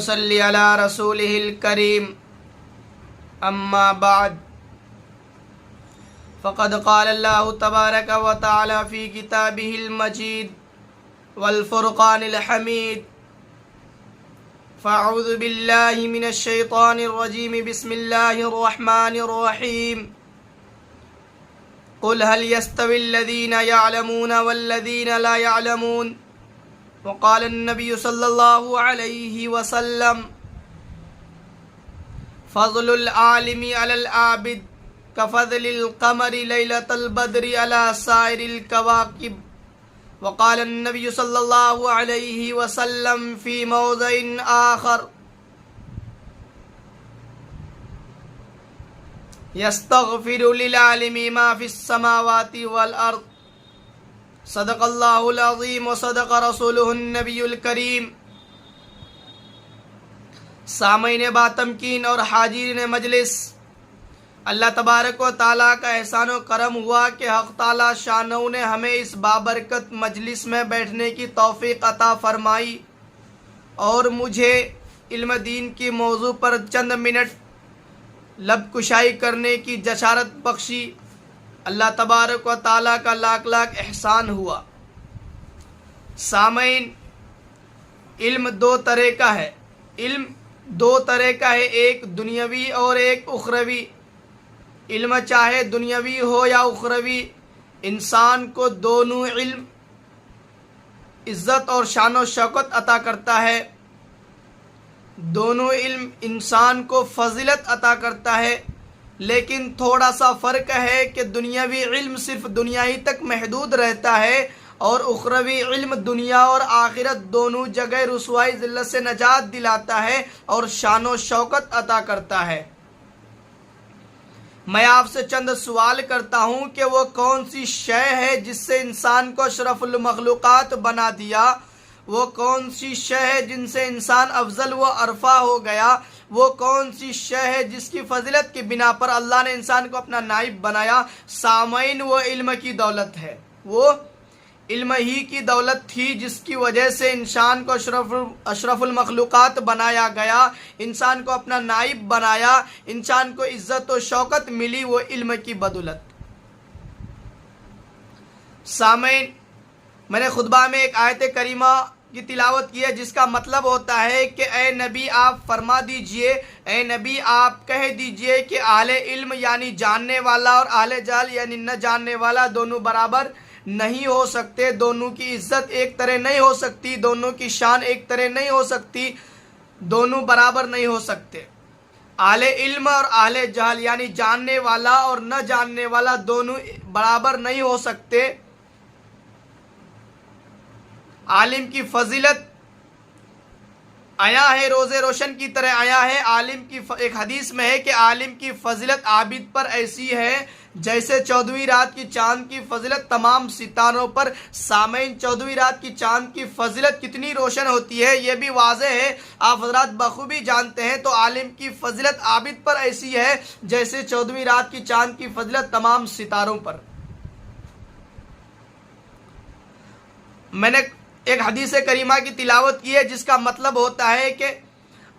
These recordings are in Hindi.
सल्ली अला रसूलिहिल करीम अम्मा बाद फ़क़द क़ाल अल्लाहु तबारक व तआला फ़ी किताबिहिल मजीद वल फ़ुरक़ानिल हमीद फ़अऊज़ु बिल्लाहि मिनश शैतानिर रजीम बिस्मिल्लाहिर रहमानिर रहीम क़ुल हल यस्तविल लज़ीना यअलमून वल्लज़ीना ला यअलमून वक़ाल नबी सल्लल्लाहु अलैहि वसल्लम फ़ज़लुल आलिमी अलल आबिद कफ़ज़लिल क़मरि लैलतल बद्रि अला साइरिल कवाकिब वक़ाल नबी सल्लल्लाहु अलैहि वसल्लम फ़ी मौज़िन आख़र यस्तग़फ़िरु लिल आलिमी मा फ़िस समावाति वल अर्ज़ सदक़ल्लाहुल अज़ीम व सदक़ रसूलुहुन नबियुल करीम। सामईन बातमकीन और हाजिरीन मजलिस, अल्लाह तबारक व ताला का एहसान व करम हुआ कि हक़ ताला शानऊ ने हमें इस बाबरकत मजलिस में बैठने की तौफ़ीक़ अता फ़रमाई और मुझे इल्म दीन की मौजू पर चंद मिनट लब कुशाई करने की जशारत बख्शी। अल्लाह तबारक व ताला का लाख लाख एहसान हुआ। सामईन, इल्म दो तरह का है। इल्म दो तरह का है, एक दुनियावी और एक उखरवी। इल्म चाहे दुनियावी हो या उखरवी, इंसान को दोनों इल्म इज़्ज़त और शान व शौकत अता करता है। दोनों इल्म इंसान को फजीलत अता करता है, लेकिन थोड़ा सा फ़र्क है कि दुनियावी इल्म सिर्फ दुनिया ही तक महदूद रहता है और उखरवी इल्म दुनिया और आखिरत दोनों जगह रुसवाई ज़िल्लत से नजात दिलाता है और शान व शौकत अता करता है। मैं आपसे चंद सवाल करता हूँ कि वो कौन सी शय है जिससे इंसान को अशरफुल मखलूक़ात बना दिया? वो कौन सी शय है जिनसे इंसान अफजल व अरफा हो गया? वो कौन सी शय है जिसकी फजीलत की बिना पर अल्लाह ने इंसान को अपना नाइब बनाया? सामईन, वो इल्म की दौलत है। वो इल्म ही की दौलत थी जिसकी वजह से इंसान को अशरफुल मखलूक़ात बनाया गया, इंसान को अपना नाइब बनाया, इंसान को इज़्ज़त व शौकत मिली, वो इल्म की बदौलत। सामईन, मैंने खुतबा में एक आयत करीमा की तिलावत की है जिसका मतलब होता है कि ए नबी आप फरमा दीजिए, ए नबी आप कह दीजिए कि आले इल्म यानी जानने वाला और आले जाल यानी न जानने वाला दोनों बराबर नहीं हो सकते। दोनों की इज्जत एक तरह नहीं हो सकती, दोनों की शान एक तरह नहीं हो सकती, दोनों बराबर नहीं हो सकते। आले इल्म और आले जाल यानी जानने वाला और न जानने वाला दोनों बराबर नहीं हो सकते। आलिम की फजीलत आया है, रोज़े रोशन की तरह आया है। आलिम की एक हदीस में है कि आलिम की फजीलत आबिद पर ऐसी है जैसे 14वीं रात की चांद की फजीलत तमाम सितारों पर। सामईन, 14वीं रात की चांद की फजीलत कितनी रोशन होती है यह भी वाज़े है, आप हज़रात बखूबी जानते हैं। तो आलिम की फजीलत आबिद पर ऐसी है जैसे 14वीं रात की चांद की फजीलत तमाम सितारों पर। मैंने एक हदीस करीमा की तिलावत की है जिसका मतलब होता है कि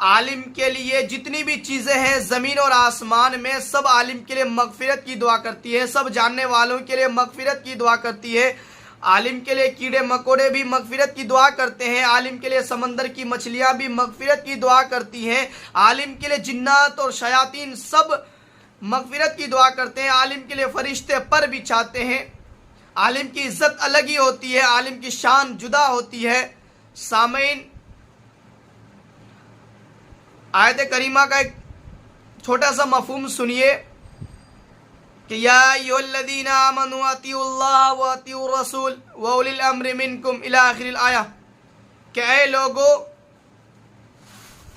आलिम के लिए जितनी भी चीज़ें हैं ज़मीन और आसमान में, सब आलिम के लिए मगफिरत की दुआ करती है, सब जानने वालों के लिए मगफिरत की दुआ करती है। आलिम के लिए कीड़े मकोड़े भी मगफिरत की दुआ करते हैं, आलिम के लिए समंदर की मछलियाँ भी मगफिरत की दुआ करती हैं, आलिम के लिए जिन्नात और शयातीन सब मगफिरत की दुआ करते हैं, आलिम के लिए फरिश्ते पर बिछाते हैं। आलिम की इज्जत अलग ही होती है, आलिम की शान जुदा होती है। सामईन, आयत करीमा का एक छोटा सा मफहूम सुनिए कि या अय्युहल्लज़ीना आमनू अतीउल्लाह व अतीउर रसूल व उलिल अम्रि मिनकुम इला आखिरिल आया, कि ऐ लोगो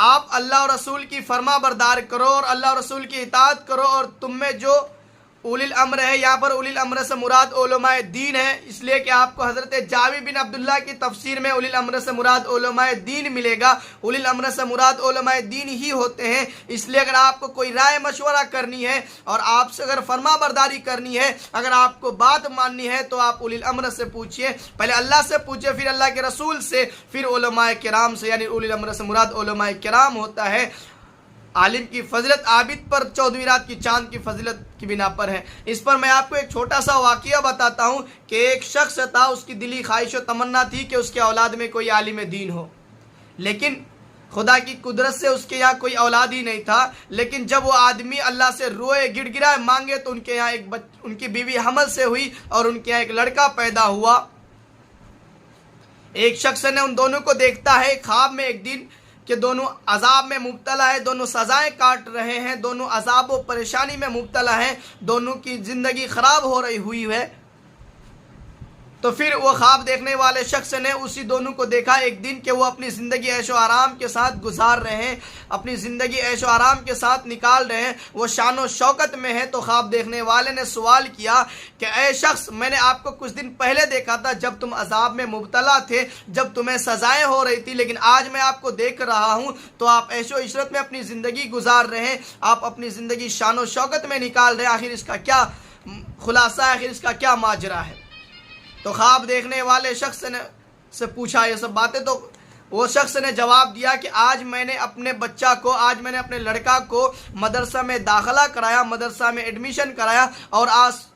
आप अल्लाह और रसूल की फरमा बरदार करो और अल्लाह और रसूल की इताअत करो और तुम में जो उलिल अम्र है। यहाँ पर उलिल अम्र से मुराद उलमाए दीन है, इसलिए कि आपको हजरत जावी बिन अब्दुल्ला की तफसीर में उलिल अम्र से मुराद उलमाए दीन मिलेगा। उलिल अम्र से मुराद उलमाए दीन ही होते हैं। इसलिए अगर आपको कोई राय मशवरा करनी है और आपसे अगर फरमा बरदारी करनी है, अगर आपको बात माननी है, तो आप उलिल अम्र से पूछिए। पहले अल्लाह से पूछिए, फिर अल्लाह के रसूल से, फिर उलमाए किराम से। यानी उलिल अम्र से मुराद उलमाए किराम होता है। आलिम की फजिलत आबिद पर 14वीं रात की चांद की फजिलत की बिना पर है। इस पर मैं आपको एक छोटा सा वाक़या बताता हूँ कि एक शख्स था, उसकी दिली ख्वाहिश और तमन्ना थी कि उसके औलाद में कोई आलिम दीन हो, लेकिन खुदा की कुदरत से उसके यहाँ कोई औलाद ही नहीं था। लेकिन जब वो आदमी अल्लाह से रोए, गिड़गिड़ाए, मांगे, तो उनके यहाँ उनकी बीवी हमल से हुई और उनके यहाँ एक लड़का पैदा हुआ। एक शख्स ने उन दोनों को देखता है ख्वाब में एक दिन कि दोनों अजाब में मुब्तला है, दोनों सजाएं काट रहे हैं, दोनों अजाब व परेशानी में मुब्तला हैं, दोनों की ज़िंदगी ख़राब हो रही हुई है। तो फिर वो ख्वाब देखने वाले शख्स ने उसी दोनों को देखा एक दिन कि वो अपनी ज़िंदगी ऐशो आराम के साथ गुजार रहे हैं, अपनी ज़िंदगी ऐशो आराम के साथ निकाल रहे हैं, वो शानो शौकत में है। तो ख्वाब देखने वाले ने सवाल किया कि ऐ शख्स, मैंने आपको कुछ दिन पहले देखा था जब तुम अजाब में मुब्तला थे, जब तुम्हें सजाएं हो रही थी, लेकिन आज मैं आपको देख रहा हूँ तो आप ऐशो इशरत में अपनी ज़िंदगी गुजार रहे हैं, आप अपनी ज़िंदगी शानो शौकत में निकाल रहे हैं। आखिर इसका क्या खुलासा है, आखिर इसका क्या माजरा है? तो ख्वाब देखने वाले शख्स ने से पूछा ये सब बातें, तो वो शख्स ने जवाब दिया कि आज मैंने अपने लड़का को मदरसा में दाखिला कराया, मदरसा में एडमिशन कराया, और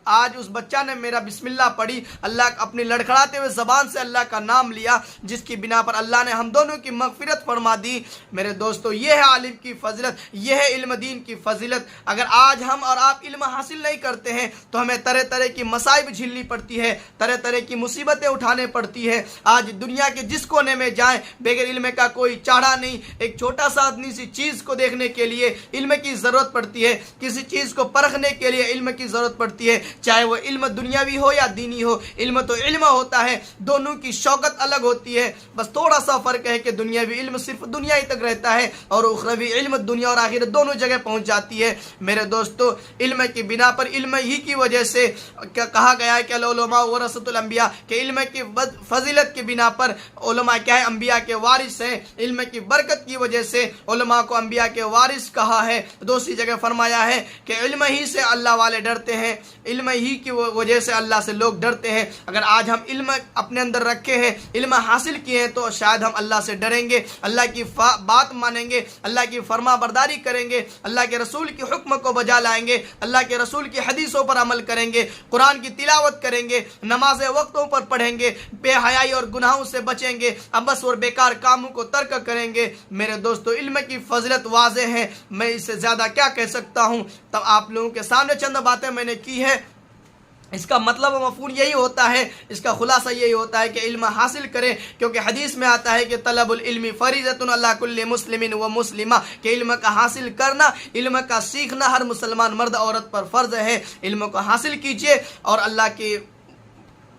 आज उस बच्चा ने मेरा बिस्मिल्लाह पढ़ी, अल्लाह अपनी लड़खड़ाते हुए ज़बान से अल्लाह का नाम लिया, जिसकी बिना पर अल्लाह ने हम दोनों की मगफिरत फरमा दी। मेरे दोस्तों, ये है आलिम की फजिलत, ये है इल्म दीन की फजिलत। अगर आज हम और आप इल्म हासिल नहीं करते हैं तो हमें तरह तरह की मसाइब झेलनी पड़ती है, तरह तरह की मुसीबतें उठाने पड़ती है। आज दुनिया के जिस कोने में जाएं, बगैर इल्म का कोई चारा नहीं। एक छोटा सा आदमी सी चीज़ को देखने के लिए इल्म की ज़रूरत पड़ती है, किसी चीज़ को परखने के लिए इल्म की ज़रूरत पड़ती है, चाहे वो इल्म दुनियावी हो या दीनी हो। इल्म तो इल्म होता है, दोनों की शौकत अलग होती है। बस थोड़ा सा फ़र्क है कि दुनियावी इल्म सिर्फ दुनिया ही तक रहता है और उखरवी इल्म दुनिया और आखिरत दोनों जगह पहुँच जाती है। मेरे दोस्तों, इल्म की बिना पर, इल्म ही की वजह से क्या कहा गया है कि उलमा वरसतुल अंबिया, के इल्म की फजीलत की बिना पर उलमा क्या है, अंबिया के वारिस हैं। इल्म की बरकत की वजह से उलमा को अंबिया के वारिस कहा है। दूसरी जगह फरमाया है कि इल्म ही से अल्लाह वाले डरते हैं, इल्म ही की वजह से अल्लाह से लोग डरते हैं। अगर आज हम इल्म अपने अंदर रखे हैं, इल्म हासिल किए हैं, तो शायद हम अल्लाह से डरेंगे, अल्लाह की बात मानेंगे, अल्लाह की फरमा बरदारी करेंगे, अल्लाह के रसूल की हुक्म को बजा लाएंगे, अल्लाह के रसूल की हदीसों पर अमल करेंगे, कुरान की तिलावत करेंगे, नमाज वक्तों पर पढ़ेंगे, बेहयाई और गुनाहों से बचेंगे, अबस और बेकार कामों को तर्क करेंगे। मेरे दोस्तों, इल्म की फजिलत वाज़े है, मैं इससे ज़्यादा क्या कह सकता हूँ। तब आप लोगों के सामने चंद बातें मैंने की है। इसका मतलब व मफ़हूम यही होता है, इसका खुलासा यही होता है कि इल्म हासिल करें, क्योंकि हदीस में आता है कि तलबुल इल्मी फरीज़तुन अला कुल्ली मुस्लिमिन व मुस्लिमा, कि इल्म का हासिल करना, इल्म का सीखना हर मुसलमान मर्द औरत पर फ़र्ज़ है। इल्म को हासिल कीजिए और अल्लाह के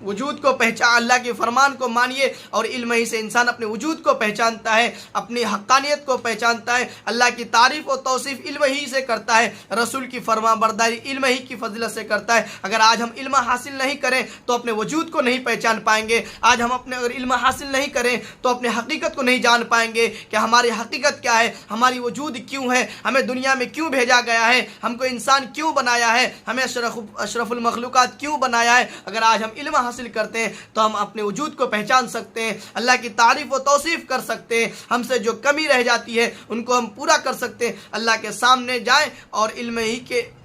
वजूद को पहचान, अल्लाह के फरमान को मानिए, और इल्म ही से इंसान अपने वजूद को पहचानता है, अपनी हक्कानियत को पहचानता है, अल्लाह की तारीफ़ और तौसीफ़ इल्म ही से करता है, रसूल की फरमा बरदारी इल्म ही की फजीलत से करता है। अगर आज हम इल्म हासिल नहीं करें तो अपने वजूद को नहीं पहचान पाएंगे। आज हम अपने अगर इल्म हासिल नहीं करें तो अपने हकीकत को नहीं जान पाएंगे कि हमारी हकीकत क्या है, हमारी वजूद क्यों है, हमें दुनिया में क्यों भेजा गया है, हमको इंसान क्यों बनाया है, हमें अशरफुल मखलूक़ात क्यों बनाया है। अगर आज हम इल्म हासिल करते हैं तो हम अपने वजूद को पहचान सकते हैं, अल्लाह की तारीफ और तौसीफ कर सकते हैं, हमसे जो कमी रह जाती है उनको हम पूरा कर सकते हैं। अल्लाह के सामने जाएं और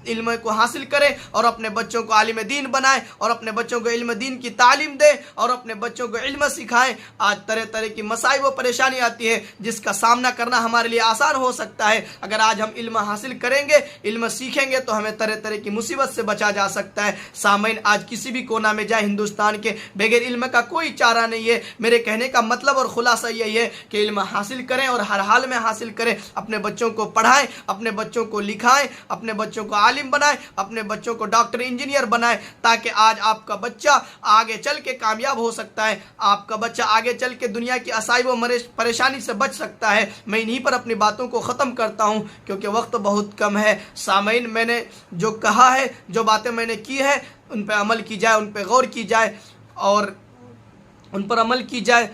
इल्म को हासिल करें और अपने बच्चों को आलिम दीन बनाएं और अपने बच्चों को इल्म दीन की तालीम दें और अपने बच्चों को इल्म सिखाएं। आज तरह तरह की मसाइब व परेशानी आती है जिसका सामना करना हमारे लिए आसान हो सकता है। अगर आज हम इल्म हासिल करेंगे, इल्म सीखेंगे, तो हमें तरह तरह की मुसीबत से बचा जा सकता है। सामईन, आज किसी भी कोना में जाए हिंदुस्तान के, बगैर इल्म का कोई चारा नहीं है। मेरे कहने का मतलब और खुलासा यही है कि इल्म हासिल करें और हर हाल में हासिल करें, अपने बच्चों को पढ़ाएं, अपने बच्चों को लिखाएं, अपने बच्चों को आलिम बनाए, अपने बच्चों को डॉक्टर इंजीनियर बनाए, ताकि आज आपका बच्चा आगे चल के कामयाब हो सकता है, आपका बच्चा आगे चल के दुनिया की असाई व परेशानी से बच सकता है। मैं इन्हीं पर अपनी बातों को ख़त्म करता हूँ क्योंकि वक्त बहुत कम है। सामईन, मैंने जो कहा है, जो बातें मैंने की है, उन पर अमल की जाए, उन पर गौर की जाए और उन पर अमल की जाए।